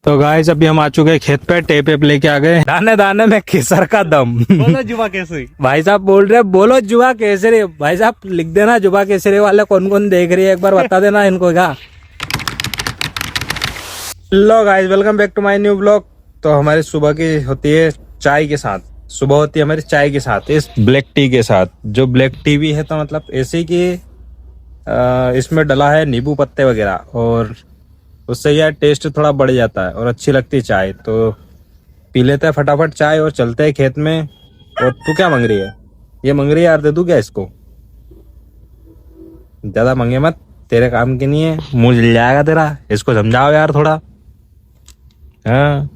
तो गाइस अभी हम आ चुके हैं खेत पे, टेप वेप लेके आ गए। दाने दाने में केसर का दम। बोलो जुआ केसरी। भाई साहब बोल रहे बोलो जुआ केसरी। भाई साहब लिख देना जुआ केसरी वाले कौन कौन देख रही है, एक बार बता देना इनको क्या। Hello guys, welcome back to my new blog. तो हमारी सुबह की होती है चाय के साथ, सुबह होती है हमारी चाय के साथ, इस ब्लैक टी के साथ। जो ब्लैक टी भी है तो मतलब ऐसे कि इसमें डला है नींबू पत्ते वगैरह, और उससे यार टेस्ट थोड़ा बढ़ जाता है और अच्छी लगती है चाय। तो पी लेते हैं फटाफट चाय और चलते हैं खेत में। और तू क्या मांग रही है? ये मांग रही है यार, दे दूं क्या इसको? ज्यादा मांगे मत, तेरे काम की नहीं है, मुंह जल जाएगा तेरा। इसको समझाओ यार थोड़ा। हाँ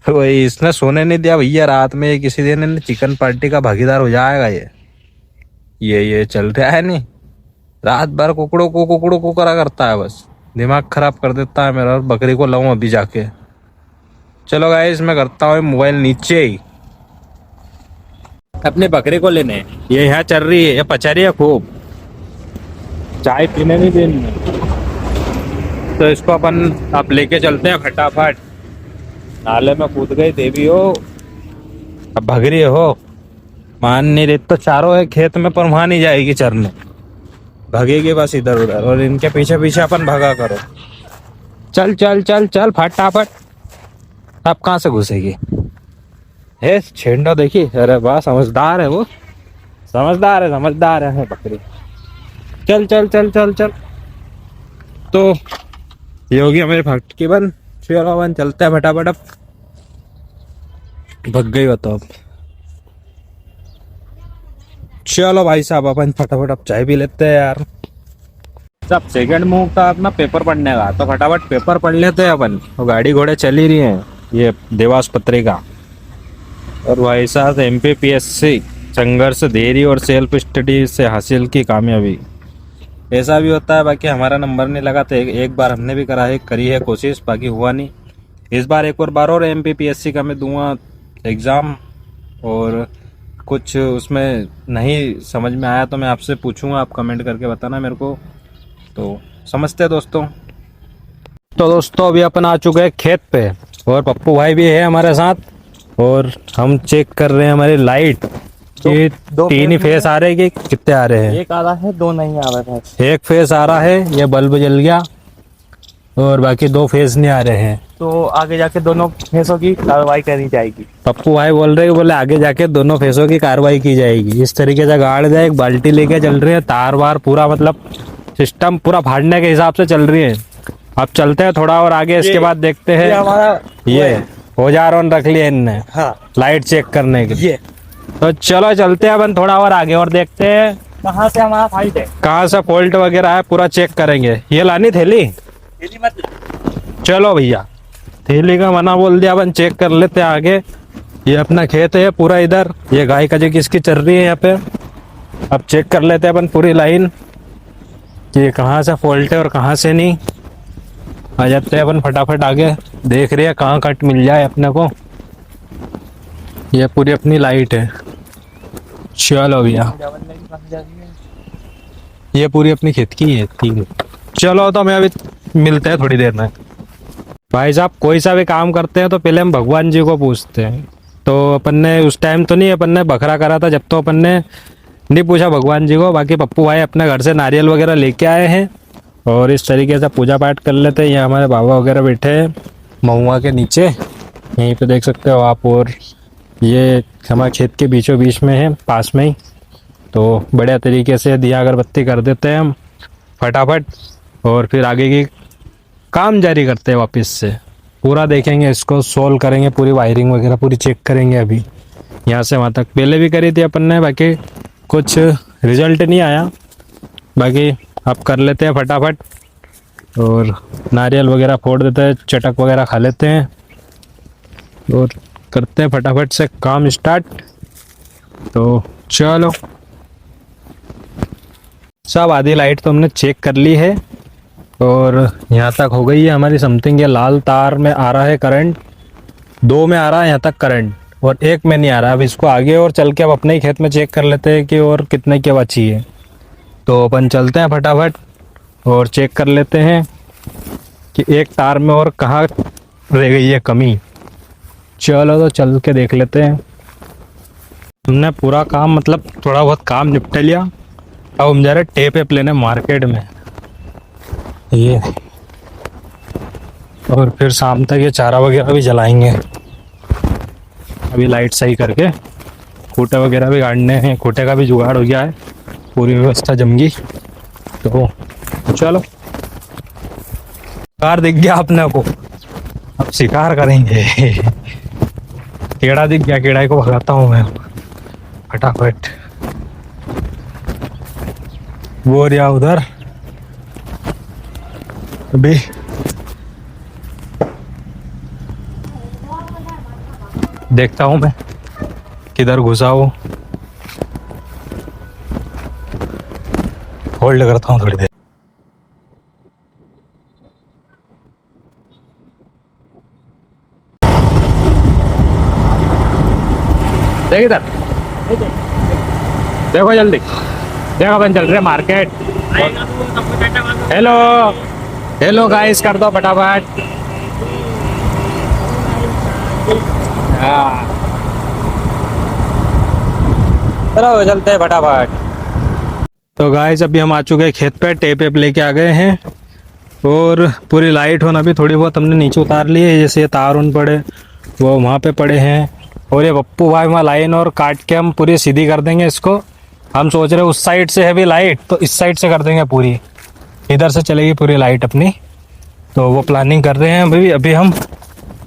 वही, इसने सोने नहीं दिया भैया रात में। ये किसी दिन चिकन पार्टी का भागीदार हो जाएगा। ये चल रहा है नहीं, रात भर कुकड़ों को करा करता है, बस दिमाग खराब कर देता है मेरा। और बकरी को लाऊं अभी जाके। चलो गाइस मैं करता हूँ मोबाइल नीचे ही, अपने बकरी को लेने। ये यहाँ चल रही है, ये पचा रही है खूब, चाय पीने नहीं देनी। तो इसको अपन अब लेके चलते हैं फटाफट। नाले में कूद गई देवी हो, अब भग रही हो। मान नहीं रही तो चारों है खेत में, पर वहां नहीं जाएगी चरने, भगेगी बस इधर उधर। और इनके पीछे पीछे अपन भागा करो। चल चल चल चल फटाफट। अब कहाँ से घुसेगी? हे छेंडा देखी, अरे वाह समझदार है वो, समझदार है बकरी। चल चल चल चल चल। तो ये होगी हमारी फटकी बन। चलो अपन चलते हैं फटाफट। अब भग गई बताओ। अब चलो भाई साहब अपन फटाफट अब चाय पी लेते हैं यार। सब सेकंड मूव था अपना पेपर पढ़ने का, तो फटाफट पेपर पढ़ लेते हैं अपन। तो गाड़ी घोड़े चल ही रही हैं, ये देवास पत्रिका। और भाई साहब MPPSC संघर्ष, देरी और सेल्फ स्टडी से हासिल की कामयाबी। ऐसा भी होता है। बाकी हमारा नंबर नहीं लगा तो एक बार हमने भी करी है कोशिश, बाकी हुआ नहीं। इस बार एक बार और MPPSC का मैं दूंगा एग्ज़ाम। और कुछ उसमें नहीं समझ में आया तो मैं आपसे पूछूंगा, आप कमेंट करके बताना मेरे को। तो समझते हैं दोस्तों। तो दोस्तों अभी अपन आ चुके हैं खेत पे, और पप्पू भाई भी है हमारे साथ। और हम चेक कर रहे हैं हमारी लाइट कि तीन ही फेस आ रहे हैं कि कितने आ रहे हैं। एक आ रहा है, दो नहीं आ रहा है। एक फेस आ रहा है, ये बल्ब जल गया, और बाकी दो फेस नहीं आ रहे हैं। तो आगे जाके दोनों फेसों की कार्रवाई करी जाएगी। पप्पू भाई बोल रहे हैं, बोले आगे जाके दोनों फेसों की कार्रवाई की जाएगी। इस तरीके से गाड़ जाए, एक बाल्टी लेके चल रही है, तार वार पूरा मतलब सिस्टम पूरा फाड़ने के हिसाब से चल रही है। अब चलते हैं थोड़ा और आगे, इसके बाद देखते हैं। हमारा ये औजार ऑन रख लिया इनने, हाँ, लाइट चेक करने के लिए। ये तो चलो चलते हैं अपन थोड़ा और आगे, और देखते हैं कहाँ से हमारा फाइट है, कहाँ से फॉल्ट वगैरह है, पूरा चेक करेंगे। ये लानी थैली? थैली मत ला। चलो भैया, थैली का मना बोल दिया, अपन चेक कर लेते हैं आगे। ये अपना खेत है पूरा इधर, ये गाय का जो किसकी चल रही है यहाँ पे। अब चेक कर लेते हैं अपन पूरी लाइन कि ये कहाँ से फॉल्ट है और कहाँ से नहीं। आ जाते हैं अपन फटाफट आगे, देख रहे हैं कहाँ कट मिल जाए अपने को। ये पूरी अपनी लाइट है। चलो भैया, ये पूरी अपनी खेत की है, ठीक है। चलो तो मैं अभी मिलते हैं थोड़ी देर में। भाई साहब कोई सा भी काम करते हैं तो पहले हम भगवान जी को पूछते हैं। तो अपन ने उस टाइम तो नहीं, अपन ने बकरा करा था जब, तो अपन ने नहीं पूछा भगवान जी को। बाकी पप्पू भाई अपने घर से नारियल वगैरह लेके आए हैं, और इस तरीके से पूजा पाठ कर लेते हैं। यहाँ हमारे बाबा वगैरह बैठे हैं महुआ के नीचे, यहीं पे देख सकते हो आप। और ये हमारे खेत के बीचों बीच में है, पास में ही। तो बढ़िया तरीके से दिया अगरबत्ती कर देते हैं हम फटाफट, और फिर आगे की काम जारी करते हैं वापस से। पूरा देखेंगे इसको, सोल्व करेंगे, पूरी वायरिंग वगैरह पूरी चेक करेंगे। अभी यहाँ से वहाँ तक पहले भी करी थी अपन ने, बाकी कुछ रिजल्ट नहीं आया। बाकी अब कर लेते हैं फटाफट, और नारियल वगैरह फोड़ देते हैं, चटक वगैरह खा लेते हैं, और करते हैं फटाफट से काम स्टार्ट। तो चलो सब आधी लाइट तो हमने चेक कर ली है, और यहाँ तक हो गई है हमारी समथिंग। ये लाल तार में आ रहा है करंट, दो में आ रहा है यहाँ तक करंट, और एक में नहीं आ रहा। अब इसको आगे और चल के अब अपने ही खेत में चेक कर लेते हैं कि और कितने की बची है। तो अपन चलते हैं फटाफट और चेक कर लेते हैं कि एक तार में और कहाँ रह गई है कमी। चलो तो चल के देख लेते हैं। हमने पूरा काम मतलब थोड़ा बहुत काम निपटा लिया। अब हम जा रहे टेप वेप लेने मार्केट में, ये और फिर शाम तक ये चारा वगैरह भी जलाएंगे। अभी लाइट सही करके खूटे वगैरह भी गाड़ने हैं, खूटे का भी जुगाड़ हो गया है, पूरी व्यवस्था जम गई। तो चलो, कार दिख गया अपने को, अब शिकार करेंगे। कीड़ा दिख गया, कीड़ा को भगाता हूँ मैं फटाफट। वो रहा उधर, अभी देखता हूँ मैं किधर घुसा हो। होल्ड करता हूँ थोड़ी देर। देख इधर, देखो जल्दी, देखो अपन चल रहे मार्केट। हेलो हेलो गाइस कर दो फटाफट। हाँ चलो चलते हैं फटाफट। तो गाइस अभी हम आ चुके हैं खेत पे, टेप वेप लेके आ गए हैं और पूरी लाइट होना भी थोड़ी बहुत हमने नीचे उतार ली है। जैसे ये तार उन पड़े वो वहाँ पे पड़े हैं, और ये पप्पू भाई वहाँ लाइन और काट के हम पूरी सीधी कर देंगे इसको। हम सोच रहे हैं उस साइड से है भी लाइट, तो इस साइड से कर देंगे पूरी, इधर से चलेगी पूरी लाइट अपनी। तो वो प्लानिंग कर रहे हैं अभी। अभी हम,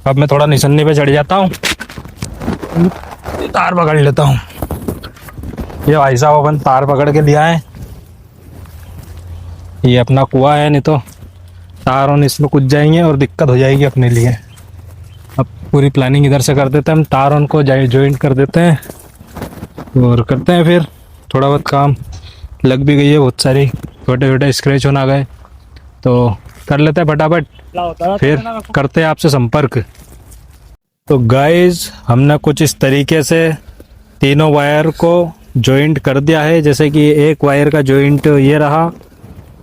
अब मैं थोड़ा निशानी पे चढ़ जाता हूँ, तार पकड़ लेता हूँ। ये भाई साहब अपन तार पकड़ के लिया है, ये अपना कुआं है, नहीं तो तार और इसमें कुछ जाएंगे और दिक्कत हो जाएगी अपने लिए। अब पूरी प्लानिंग इधर से कर देते हैं हम, तार उनको ज्वाइंट कर देते हैं और करते हैं फिर थोड़ा बहुत काम। लग भी गई है बहुत सारी, छोटे छोटे स्क्रैच होना गए, तो कर लेते हैं फटाफट, फिर करते हैं आपसे संपर्क। तो गाइस हमने कुछ इस तरीके से तीनों वायर को जॉइंट कर दिया है। जैसे कि एक वायर का जॉइंट ये रहा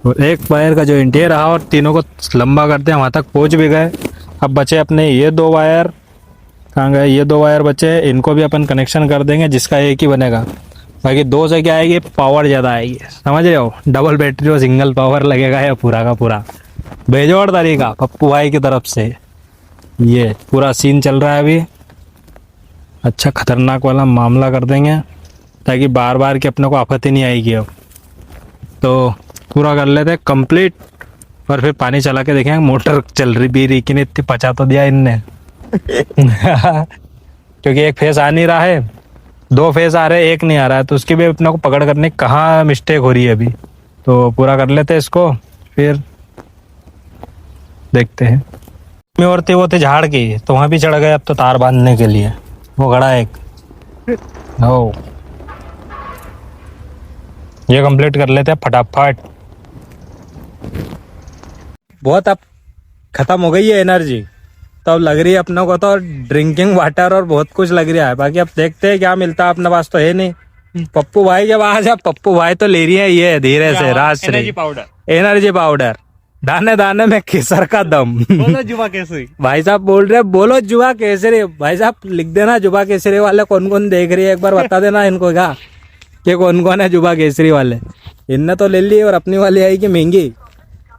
और एक वायर का जॉइंट ये रहा, और तीनों को लंबा करते हैं, वहाँ तक पहुँच भी गए। अब बचे अपने ये दो वायर, कहाँ गए ये दो वायर बचे, इनको भी अपन कनेक्शन कर देंगे, जिसका एक ही बनेगा। बाकी दो से क्या आएगी, पावर ज़्यादा आएगी, समझ रहे हो, डबल बैटरी और सिंगल पावर लगेगा या पूरा का पूरा बेजोड़ तरीका पप्पू भाई की तरफ से। ये पूरा सीन चल रहा है अभी, अच्छा खतरनाक वाला मामला कर देंगे ताकि बार बार की अपने को आफत ही नहीं आएगी। अब तो पूरा कर लेते हैं कंप्लीट, और फिर पानी चला के देखेंगे मोटर चल रही भी रही कि नहीं। इतनी पचा तो दिया इनने क्योंकि एक फेस आ नहीं रहा है, दो फेस आ रहे हैं, एक नहीं आ रहा है, तो उसकी भी अपने को पकड़ करने कहाँ मिस्टेक हो रही है अभी। तो पूरा कर लेते हैं इसको, फिर देखते हैं। में और थे वो थे झाड़ की, तो वहाँ भी चढ़ गए अब तो तार बांधने के लिए, वो खड़ा है एक। हो ये कंप्लीट कर लेते हैं फटाफट। बहुत अब खत्म हो गई है एनर्जी, तो अब लग रही है अपने को तो ड्रिंकिंग वाटर और बहुत कुछ लग रहा है। बाकी अब देखते हैं क्या मिलता है, अपने पास तो है नहीं। पप्पू भाई के पास, पप्पू भाई तो ले रही है ये धीरे से राजश्री एनर्जी पाउडर, दाने दाने में केसर का दम। बोलो जुबा केसरी भाई साहब बोल रहे बोलो जुबा केसरी। भाई साहब लिख देना जुबा केसरी वाले कौन कौन देख रही है, एक बार बता देना इनको क्या कि कौन कौन है जुबा केसरी वाले। इनने तो ले ली और अपनी वाली आएगी महंगी,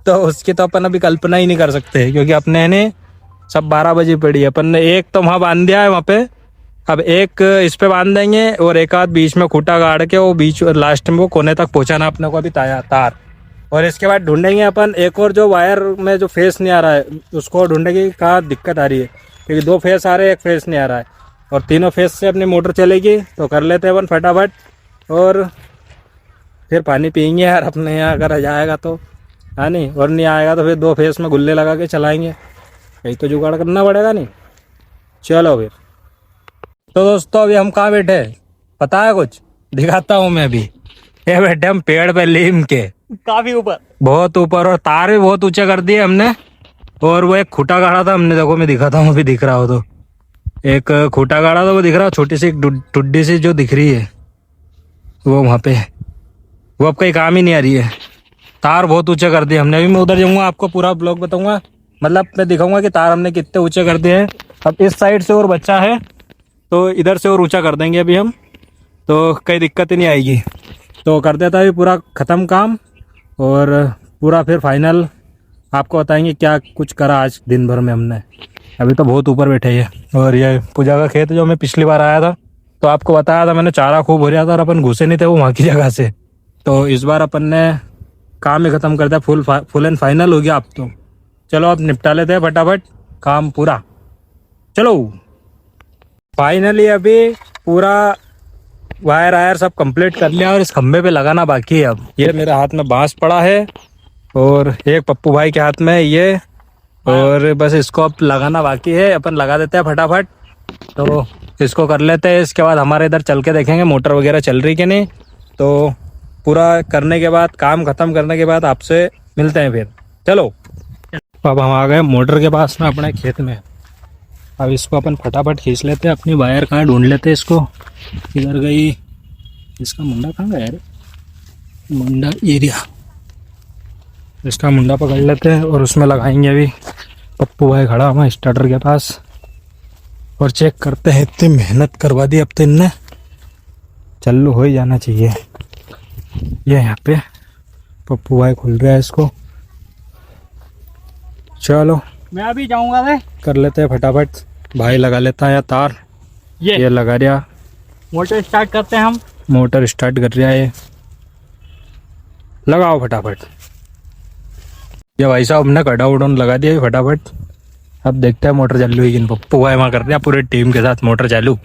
तो उसकी तो अपन अभी कल्पना ही नहीं कर सकते, क्योंकि अपने ने सब 12 बजे पड़ी है। अपन ने एक तो वहाँ बांध दिया है वहाँ पे, अब एक इस पे बांध देंगे और एक आध बीच में खूटा गाड़ के वो बीच लास्ट में वो कोने तक पहुँचाना अपने को अभी तार। और इसके बाद ढूंढेंगे अपन एक और जो वायर में जो फेस नहीं आ रहा है उसको ढूंढेंगे कहाँ दिक्कत आ रही है, क्योंकि दो फेस आ रहे हैं एक फेस नहीं आ रहा है, और तीनों फेस से अपनी मोटर चलेगी। तो कर लेते हैं अपन फटाफट, और फिर पानी पियेंगे यार अपने यहाँ, अगर आ जाएगा तो है नहीं, और नहीं आएगा तो फिर दो फेस में गुल्ले लगा के चलाएंगे, यही तो जुगाड़ करना पड़ेगा नहीं। चलो फिर। तो दोस्तों अभी हम कहाँ बैठे पता है, कुछ दिखाता हूँ मैं। अभी ये बैठे हम पेड़ पे नीम के, काफी ऊपर, बहुत ऊपर, और तार भी बहुत ऊंचे कर दिए हमने। और वो एक खूटा गाड़ा था हमने, देखो मैं दिखाता हूँ अभी, दिख रहा हो तो एक खूटा गाड़ा था वो दिख रहा, छोटी सी एक टुड्डी सी जो दिख रही है वो वहाँ पे, वो अब कहीं काम ही नहीं आ रही है। तार बहुत ऊंचे कर दिए हमने। अभी मैं उधर जाऊँगा, आपको पूरा ब्लॉग बताऊँगा मतलब मैं दिखाऊंगा कि तार हमने कितने ऊंचे कर दिए हैं। अब इस साइड से और बच्चा है तो इधर से और ऊंचा कर देंगे अभी हम, तो कोई दिक्कत ही नहीं आएगी। तो कर देता है पूरा ख़त्म काम और पूरा फिर फाइनल आपको बताएंगे क्या कुछ करा आज दिन भर में हमने। अभी तो बहुत ऊपर बैठे हैं। और ये पूजा का खेत जो मैं पिछली बार आया था तो आपको बताया था मैंने, चारा खूब हो रहा था और अपन घुसे नहीं थे वो वहाँ की जगह से। तो इस बार अपन ने काम ही ख़त्म कर दिया, फुल एंड फाइनल हो गया। अब तो चलो अब निपटा लेते हैं फटाफट काम पूरा। चलो फाइनली अभी पूरा वायर आयर सब कंप्लीट कर लिया और इस खंबे पे लगाना बाकी है। अब ये मेरे हाथ में बांस पड़ा है और एक पप्पू भाई के हाथ में है ये, और बस इसको अब लगाना बाकी है। अपन लगा देते हैं फटाफट, तो इसको कर लेते हैं। इसके बाद हमारे इधर चल के देखेंगे मोटर वगैरह चल रही कि नहीं। तो पूरा करने के बाद, काम ख़त्म करने के बाद आपसे मिलते हैं फिर। चलो अब हम आ गए मोटर के पास में अपने खेत में। अब इसको अपन फटाफट खींच लेते हैं, अपनी वायर कहाँ ढूंढ लेते हैं इसको। इधर गई, इसका मुंडा कहाँ गया यार, मुंडा एरिया, इसका मुंडा पकड़ लेते हैं और उसमें लगाएंगे। अभी पप्पू भाई खड़ा हमारे स्टार्टर के पास और चेक करते हैं। इतनी मेहनत करवा दी अब तो इनने, चालू हो ही जाना चाहिए। ये यहाँ पे पप्पू भाई खुल रहा है इसको। चलो मैं अभी जाऊंगा मैं। कर लेते हैं फटाफट, भाई लगा लेता है या तार। ये लगा दिया, मोटर स्टार्ट करते हैं हम। मोटर स्टार्ट कर रहा है, लगाओ फटाफट। ये भाई साहब हमने कटा उड़न लगा दिया फटाफट। अब देखते हैं मोटर चालू है कि नहीं। पप्पू भाई वहाँ कर रहे हैं पूरे टीम के साथ मोटर चालू।